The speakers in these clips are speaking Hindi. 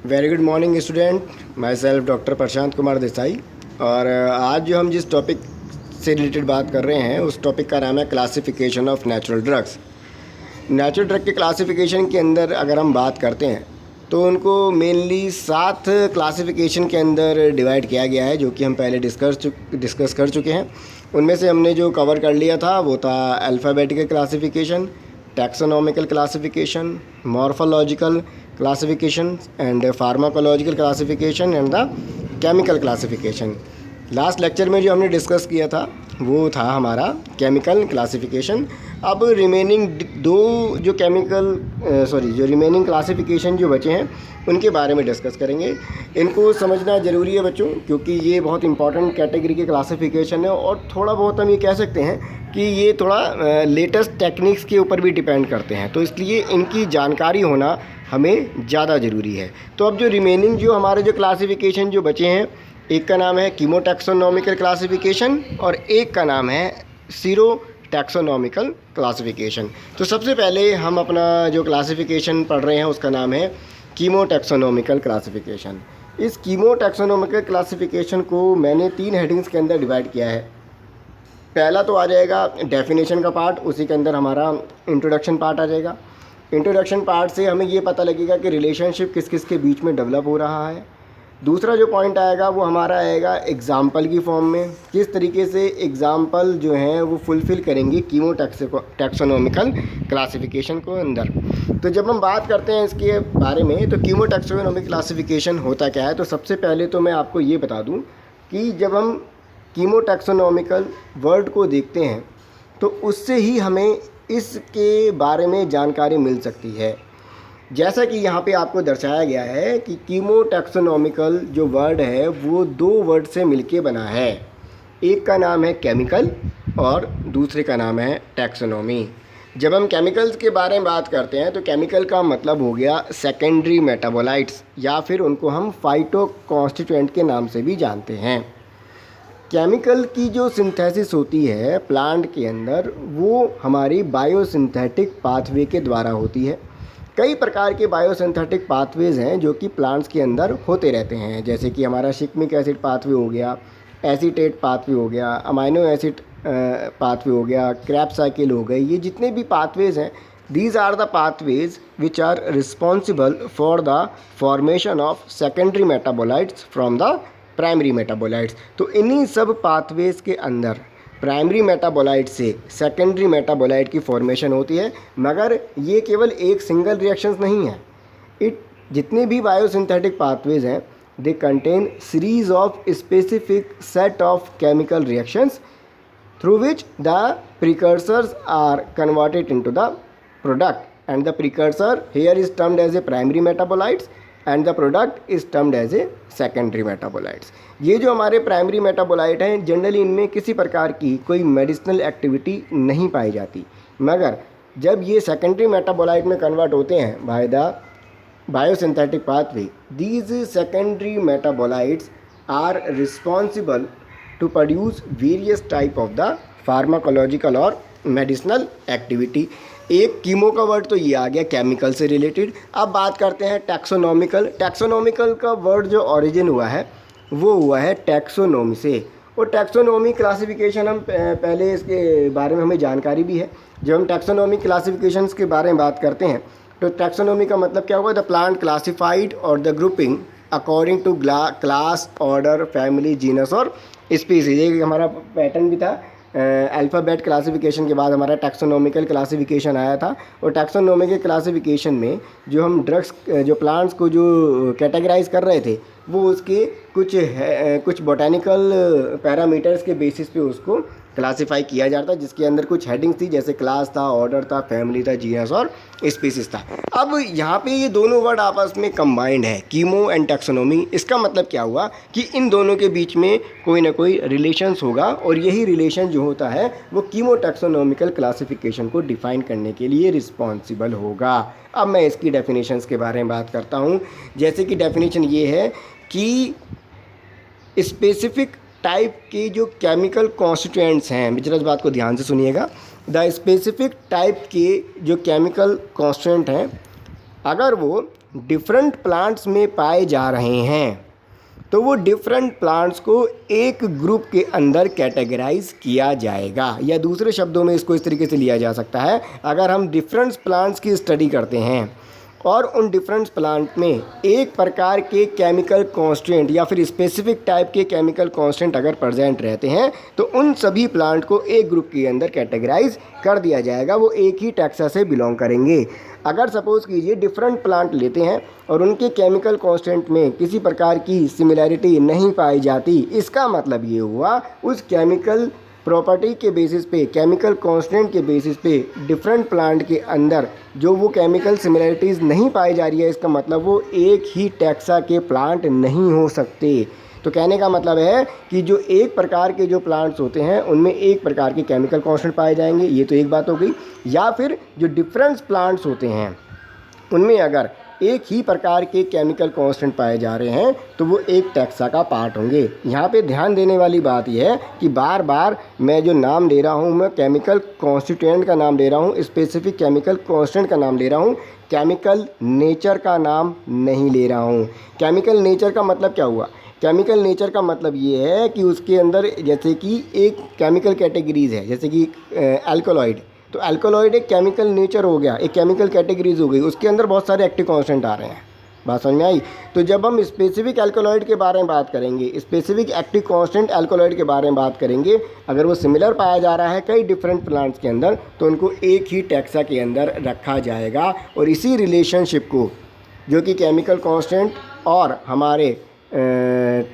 Very good morning student. Myself doctor Prashant Kumar Desai. और आज जो हम जिस टॉपिक से रिलेटेड बात कर रहे हैं उस टॉपिक का नाम है classification of natural drugs. Natural drug के क्लासिफिकेशन के अंदर अगर हम बात करते हैं तो उनको मेनली 7 क्लासिफिकेशन के अंदर डिवाइड किया गया है, जो कि हम पहले डिस्कस कर चुके हैं। उनमें से हमने जो कवर कर लिया था वो था alphabetical classification, taxonomical classification, morphological classification and pharmacological classification and the chemical classification. Last lecture में जो हमने डिस्कस किया था वो था हमारा केमिकल क्लासिफिकेशन। अब रिमेनिंग जो रिमेनिंग क्लासिफिकेशन जो बचे हैं उनके बारे में डिस्कस करेंगे। इनको समझना ज़रूरी है बच्चों, क्योंकि ये बहुत इंपॉर्टेंट कैटेगरी के क्लासिफिकेशन है और थोड़ा बहुत हम ये कह सकते हैं कि ये थोड़ा लेटेस्ट टेक्निक्स के ऊपर भी डिपेंड करते हैं, तो इसलिए इनकी जानकारी होना हमें ज़्यादा ज़रूरी है। तो अब जो रिमेनिंग जो हमारे जो क्लासिफिकेशन जो बचे हैं, एक का नाम है कीमोटैक्सोनॉमिकल क्लासिफिकेशन और एक का नाम है सीरो टैक्सोनॉमिकल क्लासिफिकेशन। तो सबसे पहले हम अपना जो क्लासिफिकेशन पढ़ रहे हैं उसका नाम है कीमोटैक्सोनॉमिकल क्लासिफिकेशन। इस कीमोटैक्सोनॉमिकल क्लासिफिकेशन को मैंने 3 हेडिंग्स के अंदर डिवाइड किया है। पहला तो आ जाएगा डेफिनेशन का पार्ट, उसी के अंदर हमारा इंट्रोडक्शन पार्ट आ जाएगा। इंट्रोडक्शन पार्ट से हमें ये पता लगेगा कि रिलेशनशिप किस किस के बीच में डेवलप हो रहा है। दूसरा जो पॉइंट आएगा वो हमारा आएगा एग्ज़ाम्पल की फॉर्म में, किस तरीके से एग्ज़ाम्पल जो हैं वो फुलफ़िल करेंगे कीमोटैक्सोनॉमिकल क्लासिफिकेशन को अंदर। तो जब हम बात करते हैं इसके बारे में तो कीमोटैक्सोनॉमिक क्लासिफिकेशन होता क्या है, तो सबसे पहले तो मैं आपको ये बता दूं कि जब हम कीमोटैक्सोनॉमिकल वर्ड को देखते हैं तो उससे ही हमें इसके बारे में जानकारी मिल सकती है। जैसा कि यहाँ पे आपको दर्शाया गया है कि कीमोटैक्सोनॉमिकल जो वर्ड है वो 2 वर्ड से मिलके बना है। एक का नाम है केमिकल और दूसरे का नाम है टैक्सोनॉमी। जब हम केमिकल्स के बारे में बात करते हैं तो केमिकल का मतलब हो गया सेकेंडरी मेटाबोलाइट्स, या फिर उनको हम फाइटो कॉन्स्टिट्यूएंट के नाम से भी जानते हैं। केमिकल की जो सिंथेसिस होती है प्लांट के अंदर वो हमारी बायोसिंथेटिक पाथवे के द्वारा होती है। कई प्रकार के बायोसिंथेटिक पाथवेज हैं जो कि प्लांट्स के अंदर होते रहते हैं, जैसे कि हमारा शिकमिक एसिड पाथवे हो गया, एसीटेट पाथवे हो गया, अमाइनो एसिड पाथवे हो गया, क्रैब साइकिल हो गई। ये जितने भी पाथवेज हैं, these are the pathways which are responsible for the formation of secondary metabolites from the primary metabolites. तो इन्हीं सब पाथवेज के अंदर प्राइमरी मेटाबोलाइट से सेकेंडरी मेटाबोलाइट की फॉर्मेशन होती है, मगर ये केवल एक सिंगल रिएक्शंस नहीं है। जितने भी बायोसिंथेटिक पाथवेज हैं they contain series of specific set of chemical reactions through which the precursors are converted into the product and the precursor here is termed as a primary metabolites and the product is termed as a secondary metabolites. ये जो हमारे प्राइमरी मेटाबोलाइट हैं जनरली इनमें किसी प्रकार की कोई मेडिसिनल एक्टिविटी नहीं पाई जाती, मगर जब ये सेकेंडरी मेटाबोलाइट में कन्वर्ट होते हैं by the biosynthetic pathway, these secondary metabolites are responsible to produce various type of the pharmacological और मेडिसिनल एक्टिविटी। एक कीमो का वर्ड तो ये आ गया केमिकल से रिलेटेड। अब बात करते हैं टैक्सोनॉमिकल। टैक्सोनॉमिकल का वर्ड जो ओरिजिन हुआ है वो हुआ है टैक्सोनॉमी से, और टैक्सोनॉमी क्लासिफिकेशन हम पहले इसके बारे में हमें जानकारी भी है। जब हम टैक्सोनॉमी क्लासिफिकेशंस के बारे में बात करते हैं तो टैक्सोनॉमी का मतलब क्या हुआ, द प्लांट क्लासिफाइड और the grouping according to class, order, family, genus और स्पीसीज। ये हमारा पैटर्न भी था। अल्फ़ाबेट क्लासिफिकेशन के बाद हमारा टैक्सोनॉमिकल क्लासिफिकेशन आया था, और टैक्सोनॉमिकल क्लासिफिकेशन में जो हम ड्रग्स जो प्लांट्स को जो कैटेगराइज कर रहे थे वो उसके कुछ बोटेनिकल पैरामीटर्स के बेसिस पे उसको क्लासिफाई किया जाता है, जिसके अंदर कुछ हेडिंग्स थी, जैसे क्लास था, ऑर्डर था, फैमिली था, जीनस और स्पीसीज था। अब यहाँ पे ये दोनों वर्ड आपस में कंबाइंड है, कीमो एंड टैक्सोनॉमी। इसका मतलब क्या हुआ कि इन दोनों के बीच में कोई ना कोई रिलेशंस होगा, और यही रिलेशन जो होता है वो कीमो टैक्सोनॉमिकल क्लासिफिकेशन को डिफाइन करने के लिए रिस्पॉन्सिबल होगा। अब मैं इसकी डेफिनेशंस के बारे में बात करता हूँ। जैसे कि डेफिनेशन ये है कि स्पेसिफिक टाइप के जो केमिकल कॉन्स्टिट्यूएंट्स हैं, जरा इस बात को ध्यान से सुनिएगा, द स्पेसिफिक टाइप के जो केमिकल कॉन्स्टिट्यूएंट हैं अगर वो डिफरेंट प्लांट्स में पाए जा रहे हैं तो वो डिफरेंट प्लांट्स को एक ग्रुप के अंदर कैटेगराइज किया जाएगा, या दूसरे शब्दों में इसको इस तरीके से लिया जा सकता है, अगर हम डिफरेंट प्लांट्स की स्टडी करते हैं और उन डिफरेंट प्लांट में एक प्रकार के केमिकल कांस्टेंट या फिर स्पेसिफिक टाइप के केमिकल कांस्टेंट अगर प्रेजेंट रहते हैं तो उन सभी प्लांट को एक ग्रुप के अंदर कैटेगराइज कर दिया जाएगा, वो एक ही टैक्सा से बिलोंग करेंगे। अगर सपोज़ कीजिए डिफरेंट प्लांट लेते हैं और उनके केमिकल कांस्टेंट में किसी प्रकार की सिमिलैरिटी नहीं पाई जाती, इसका मतलब ये हुआ उस केमिकल प्रॉपर्टी के बेसिस पे, केमिकल कांस्टेंट के बेसिस पे डिफरेंट प्लांट के अंदर जो वो केमिकल सिमिलैरिटीज़ नहीं पाई जा रही है, इसका मतलब वो एक ही टैक्सा के प्लांट नहीं हो सकते। तो कहने का मतलब है कि जो एक प्रकार के जो प्लांट्स होते हैं उनमें एक प्रकार के केमिकल कांस्टेंट पाए जाएंगे, ये तो एक बात हो गई। या फिर जो डिफरेंट प्लांट्स होते हैं उनमें अगर एक ही प्रकार के केमिकल कांस्टेंट पाए जा रहे हैं तो वो एक टैक्सा का पार्ट होंगे। यहाँ पे ध्यान देने वाली बात यह है कि बार बार मैं जो नाम ले रहा हूँ, मैं केमिकल कॉन्स्टिट्यूएंट का नाम ले रहा हूँ, स्पेसिफिक केमिकल कांस्टेंट का नाम ले रहा हूँ, केमिकल नेचर का नाम नहीं ले रहा हूँ। केमिकल नेचर का मतलब क्या हुआ? केमिकल नेचर का मतलब ये है कि उसके अंदर जैसे कि एक केमिकल कैटेगरीज है, जैसे कि अल्कोलॉइड, तो अल्कोलॉइड एक केमिकल नेचर हो गया, एक केमिकल कैटेगरीज हो गई, उसके अंदर बहुत सारे एक्टिव कांस्टेंट आ रहे हैं। बात समझ में आई? तो जब हम स्पेसिफिक अल्कोलॉइड के बारे में बात करेंगे, स्पेसिफिक एक्टिव कांस्टेंट अल्कोलॉइड के बारे में बात करेंगे, अगर वो सिमिलर पाया जा रहा है कई डिफरेंट प्लांट्स के अंदर तो उनको एक ही टैक्सा के अंदर रखा जाएगा। और इसी रिलेशनशिप को जो कि केमिकल कांस्टेंट और हमारे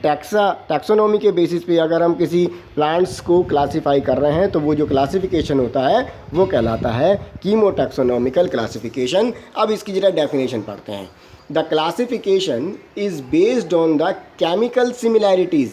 टैक्सोनॉमी के बेसिस पे अगर हम किसी प्लांट्स को क्लासिफाई कर रहे हैं तो वो जो क्लासिफिकेशन होता है वो कहलाता है कीमोटैक्सोनॉमिकल क्लासिफिकेशन। अब इसकी जरा डेफिनेशन पढ़ते हैं। The classification is based on the chemical similarities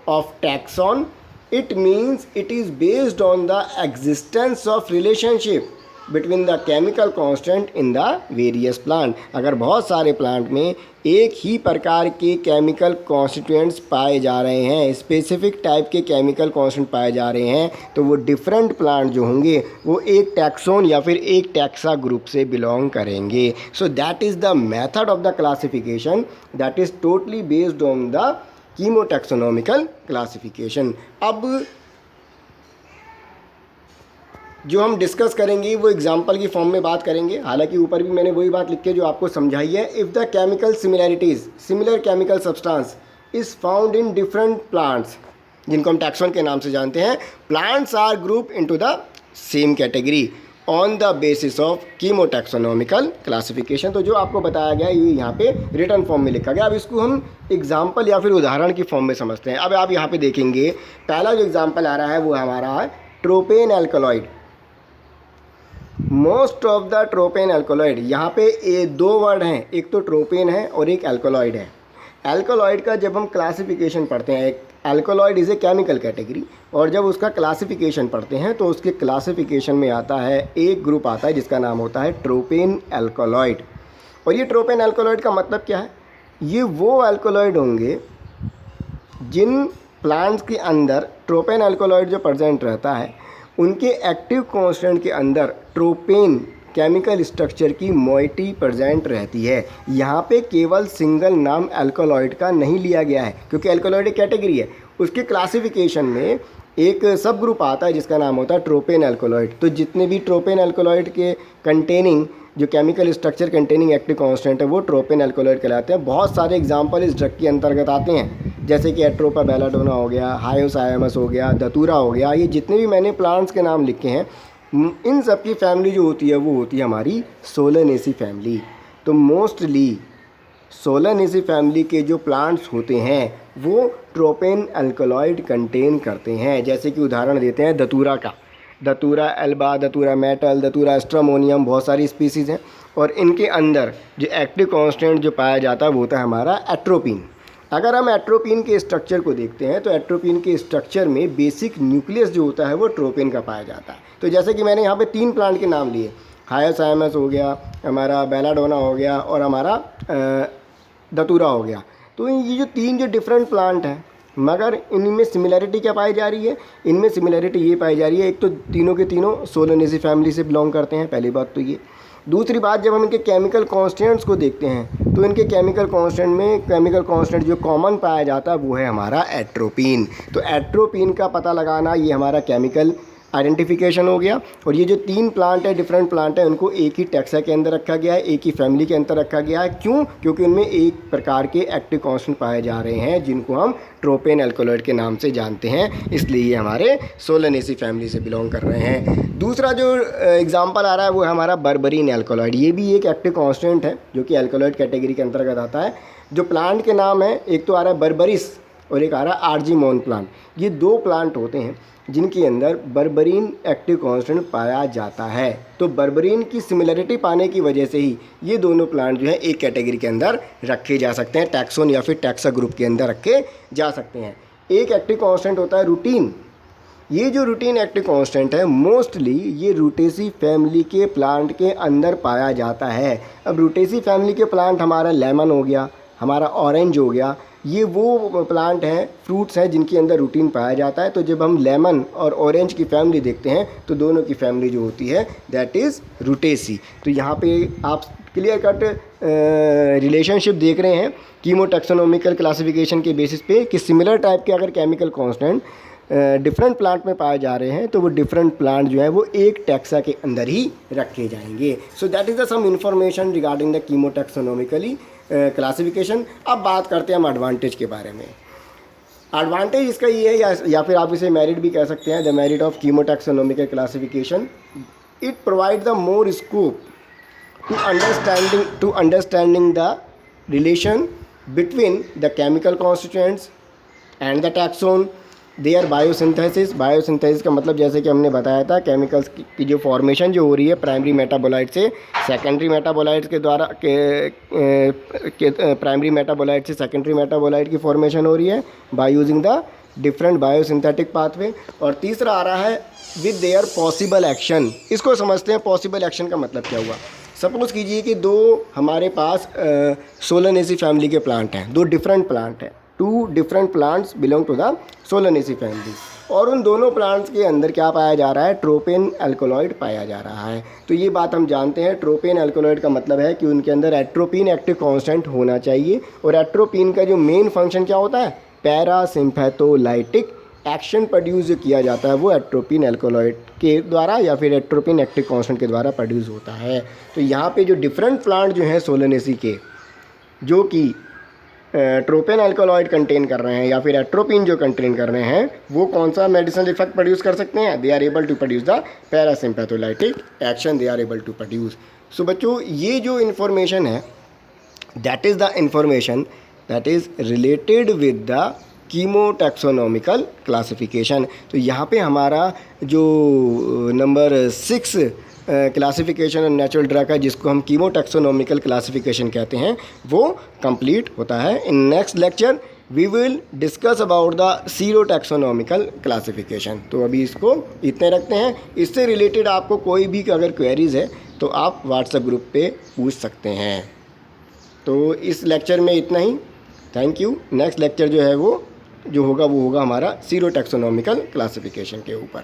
of taxon. It means it is based on the existence of relationship between the chemical constant in the various plant. अगर बहुत सारे प्लांट में एक ही प्रकार के केमिकल कॉन्स्टिट्यूएंट्स पाए जा रहे हैं, स्पेसिफिक टाइप के केमिकल कांस्टेंट पाए जा रहे हैं, तो वो डिफरेंट प्लांट जो होंगे वो एक टैक्सोन या फिर एक टैक्सा ग्रुप से बिलोंग करेंगे। So that is the method of the classification that is totally based on the chemotaxonomical classification. अब जो हम डिस्कस करेंगे वो एग्जांपल की फॉर्म में बात करेंगे, हालांकि ऊपर भी मैंने वही बात लिख के जो आपको समझाई है। If the chemical similarities, similar chemical substance is found in different plants, जिनको हम टैक्सॉन के नाम से जानते हैं, plants are group into the same category on the basis of chemotaxonomical classification. तो जो आपको बताया गया ये यहाँ पे रिटर्न फॉर्म में लिखा गया। अब इसको हम एग्जाम्पल या फिर उदाहरण की फॉर्म में समझते हैं। अब आप यहाँ पे देखेंगे पहला जो एग्जाम्पल आ रहा है वो हमारा है tropane alkaloid. Most of the tropane alkaloid, यहाँ पे ये दो वर्ड हैं, एक तो ट्रोपेन है और एक एल्कोलॉइड है। एल्कोलॉइड का जब हम क्लासिफिकेशन पढ़ते हैं, एक alkaloid is a chemical category, और जब उसका क्लासिफिकेशन पढ़ते हैं तो उसके क्लासिफिकेशन में आता है एक ग्रुप आता है जिसका नाम होता है ट्रोपेन एल्कोलॉइड। और ये ट्रोपेन एल्कोलॉइड का मतलब क्या है? ये वो एल्कोलॉइड होंगे जिन प्लांट्स के अंदर ट्रोपेन एल्कोलॉइड जो प्रेजेंट रहता है उनके एक्टिव कांस्टेंट के अंदर ट्रोपेन केमिकल स्ट्रक्चर की मोइटी प्रेजेंट रहती है। यहाँ पे केवल सिंगल नाम एल्कोलॉइड का नहीं लिया गया है क्योंकि एल्कोलॉइड एक कैटेगरी है, उसके क्लासिफिकेशन में एक सब ग्रुप आता है जिसका नाम होता है ट्रोपेन एल्कोलॉइड। तो जितने भी ट्रोपेन एल्कोलॉइड के कंटेनिंग जो chemical structure containing active constant है वो ट्रोपेन एल्कोलॉइड कहलाते हैं। बहुत सारे एग्जांपल इस ड्रग के अंतर्गत आते हैं, जैसे कि एट्रोपा बेलाडोना हो गया, हायोसायामस हो गया, धतूरा हो गया। ये जितने भी मैंने प्लांट्स के नाम लिखे हैं इन सब की फैमिली जो होती है वो होती है हमारी सोलेनेसी फैमिली। तो मोस्टली सोलेनेसी फैमिली के जो प्लांट्स होते हैं वो ट्रोपेन एल्कोलॉइड कंटेन करते हैं। जैसे कि उदाहरण देते हैं धतूरा का, धतूरा एल्बा, धतूरा मेटल, धतूरा स्ट्रामोनियम, बहुत सारी स्पीसीज़ हैं और इनके अंदर जो एक्टिव कांस्टेंट जो पाया जाता है वो होता है हमारा एट्रोपिन। अगर हम एट्रोपिन के स्ट्रक्चर को देखते हैं तो एट्रोपिन के स्ट्रक्चर में बेसिक न्यूक्लियस जो होता है वो ट्रोपिन का पाया जाता है। तो जैसे कि मैंने यहाँ पे 3 प्लांट के नाम लिए, हायोसायामस हो गया, हमारा बेलाडोना हो गया और हमारा धतूरा हो गया। तो ये जो 3 जो डिफरेंट प्लांट हैं मगर इनमें सिमिलैरिटी क्या पाई जा रही है? इनमें सिमिलैरिटी ये पाई जा रही है, एक तो तीनों के तीनों सोलेनेसी फैमिली से बिलोंग करते हैं, पहली बात तो ये। दूसरी बात, जब हम इनके केमिकल कॉन्स्टेंट्स को देखते हैं तो इनके केमिकल कांस्टेंट जो कॉमन पाया जाता है वो है हमारा एट्रोपिन। तो एट्रोपिन का पता लगाना ये हमारा केमिकल आइडेंटिफिकेशन हो गया। और ये जो 3 प्लांट है, डिफरेंट प्लांट है, उनको एक ही टैक्सा के अंदर रखा गया है, एक ही फैमिली के अंदर रखा गया है। क्यों? क्योंकि उनमें एक प्रकार के एक्टिव कांस्टेंट पाए जा रहे हैं जिनको हम ट्रोपेन एल्कोलॉइड के नाम से जानते हैं, इसलिए ये हमारे सोलेनेसी फैमिली से बिलोंग कर रहे हैं। दूसरा जो एग्जाम्पल आ रहा है वो है हमारा बर्बरीन एल्कोलॉइड। ये भी एक एक्टिव कांस्टेंट है जो कि एल्कोलॉइड कैटेगरी के अंतर्गत आता है। जो प्लांट के नाम है, एक तो आ रहा है बर्बरिस और एक आ रहा है आर्जीमोन प्लांट। ये 2 प्लांट होते हैं जिनके अंदर बर्बरीन एक्टिव कांस्टेंट पाया जाता है। तो बर्बरीन की सिमिलरिटी पाने की वजह से ही ये दोनों प्लांट जो है एक कैटेगरी के अंदर रखे जा सकते हैं, टैक्सोन या फिर टैक्सा ग्रुप के अंदर रखे जा सकते हैं। एक एक्टिव कांस्टेंट होता है रूटीन। ये जो रूटीन एक्टिव कांस्टेंट है मोस्टली ये रूटेसी फैमिली के प्लांट के अंदर पाया जाता है। अब रूटेसी फैमिली के प्लांट हमारा लेमन हो गया, हमारा ऑरेंज हो गया, ये वो प्लांट हैं, फ्रूट्स हैं जिनके अंदर रूटीन पाया जाता है। तो जब हम लेमन और ऑरेंज की फैमिली देखते हैं तो दोनों की फैमिली जो होती है दैट इज़ रूटेसी। तो यहाँ पे आप क्लियर कट रिलेशनशिप देख रहे हैं कीमोटैक्सोनॉमिकल क्लासिफिकेशन के बेसिस पे कि सिमिलर टाइप के अगर केमिकल कांस्टेंट डिफरेंट प्लांट में पाए जा रहे हैं तो वो डिफरेंट प्लांट जो है वो एक टैक्सा के अंदर ही रखे जाएंगे। So that is the some information regarding the chemotaxonomically classification. अब बात करते हैं हम एडवांटेज के बारे में। एडवांटेज इसका ये है या फिर आप इसे मेरिट भी कह सकते हैं, the merit of chemotaxonomical classification, it provide the more scope to understanding the relation between the chemical constituents and the taxon their biosynthesis का मतलब जैसे कि हमने बताया था केमिकल्स की जो फॉर्मेशन जो हो रही है प्राइमरी मेटाबोलाइट से सेकेंडरी मेटाबोलाइट्स के द्वारा प्राइमरी मेटाबोलाइट से सेकेंडरी मेटाबोलाइट की फॉर्मेशन हो रही है by using the different biosynthetic pathway. और तीसरा आ रहा है विद देयर पॉसिबल एक्शन। इसको समझते हैं पॉसिबल एक्शन का मतलब क्या हुआ। सपोज़ कीजिए कि 2 हमारे पास सोलेनेसी फैमिली के प्लांट हैं, 2 डिफरेंट प्लांट हैं, 2 different plants belong to the Solanaceae family, और उन दोनों प्लांट्स के अंदर क्या पाया जा रहा है, ट्रोपेन एल्कोलॉइड पाया जा रहा है। तो ये बात हम जानते हैं, ट्रोपेन एल्कोलॉइड का मतलब है कि उनके अंदर एट्रोपिन एक्टिव कांस्टेंट होना चाहिए। और एट्रोपिन का जो मेन फंक्शन क्या होता है, पैरासिम्पैथोलाइटिक एक्शन प्रोड्यूस जो किया जाता है वो एट्रोपिन एल्कोलॉइड के द्वारा या फिर एट्रोपिन एक्टिव कांस्टेंट के द्वारा प्रोड्यूस होता है। तो यहाँ पे जो डिफरेंट प्लांट जो हैं सोलेनेसी के जो कि ट्रोपेन एल्कोलॉइड कंटेन कर रहे हैं या फिर एट्रोपिन जो कंटेन कर रहे हैं वो कौन सा मेडिसिनल इफेक्ट प्रोड्यूस कर सकते हैं, they are able to produce the parasympatholytic action, they are able to produce. So बच्चों ये जो इन्फॉर्मेशन है that is the information that is related with the chemotaxonomical classification. तो यहाँ पे हमारा जो number 6 classification of natural drug है जिसको हम कीमोटैक्सोनॉमिकल क्लासिफिकेशन कहते हैं वो कंप्लीट होता है। In next lecture we will discuss about the serotaxonomical classification. तो अभी इसको इतने रखते हैं। इससे रिलेटेड आपको कोई भी अगर क्वेरीज़ है तो आप व्हाट्सएप ग्रुप पे पूछ सकते हैं। तो इस लेक्चर में इतना ही, थैंक यू। नेक्स्ट लेक्चर जो है वो होगा हमारा सीरोटैक्सोनॉमिकल क्लासिफिकेशन के ऊपर।